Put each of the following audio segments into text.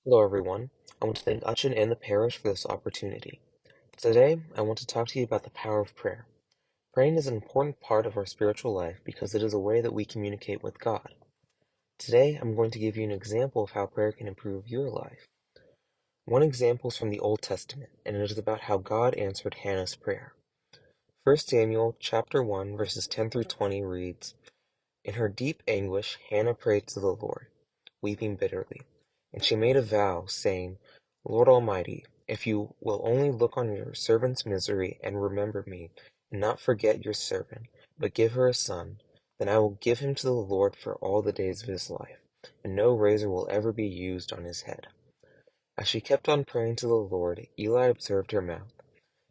Hello everyone. I want to thank Achin and the parish for this opportunity. Today, I want to talk to you about the power of prayer. Praying is an important part of our spiritual life because it is a way that we communicate with God. Today, I'm going to give you an example of how prayer can improve your life. One example is from the Old Testament, and it is about how God answered Hannah's prayer. 1 Samuel chapter 1 verses 10 through 20 reads, "In her deep anguish, Hannah prayed to the Lord, weeping bitterly. And she made a vow, saying, Lord Almighty, if you will only look on your servant's misery and remember me, and not forget your servant, but give her a son, then I will give him to the Lord for all the days of his life, and no razor will ever be used on his head." As she kept on praying to the Lord, Eli observed her mouth.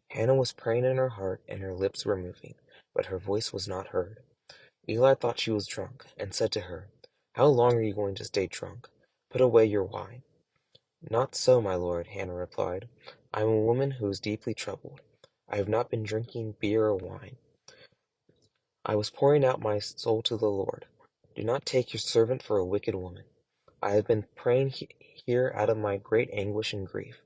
Hannah was praying in her heart, and her lips were moving, but her voice was not heard. Eli thought she was drunk, and said to her, "How long are you going to stay drunk? Put away your wine." "Not so, my lord," Hannah replied. "I am a woman who is deeply troubled. I have not been drinking beer or wine. I was pouring out my soul to the Lord. Do not take your servant for a wicked woman. I have been praying here out of my great anguish and grief."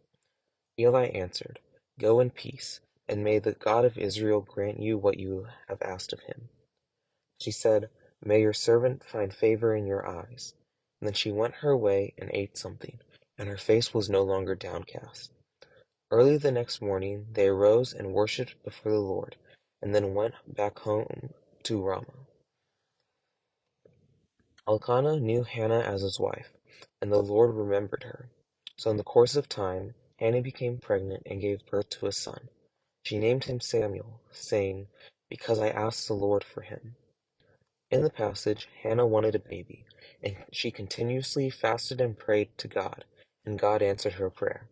Eli answered, "Go in peace, and may the God of Israel grant you what you have asked of him." She said, "May your servant find favor in your eyes." And then she went her way and ate something, and her face was no longer downcast. Early the next morning they arose and worshipped before the Lord, and then went back home to Ramah. Elkanah knew Hannah as his wife, and the Lord remembered her. So in the course of time, Hannah became pregnant and gave birth to a son. She named him Samuel, saying, "Because I asked the Lord for him." In the passage, Hannah wanted a baby, and she continuously fasted and prayed to God, and God answered her prayer.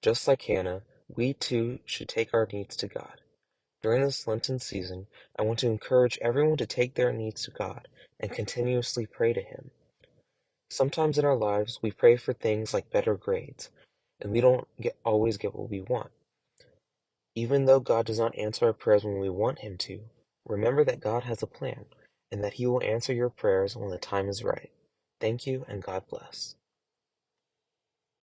Just like Hannah, we too should take our needs to God. During this Lenten season, I want to encourage everyone to take their needs to God and continuously pray to Him. Sometimes in our lives, we pray for things like better grades, and we don't always get what we want. Even though God does not answer our prayers when we want Him to, remember that God has a plan, and that He will answer your prayers when the time is right. Thank you, and God bless.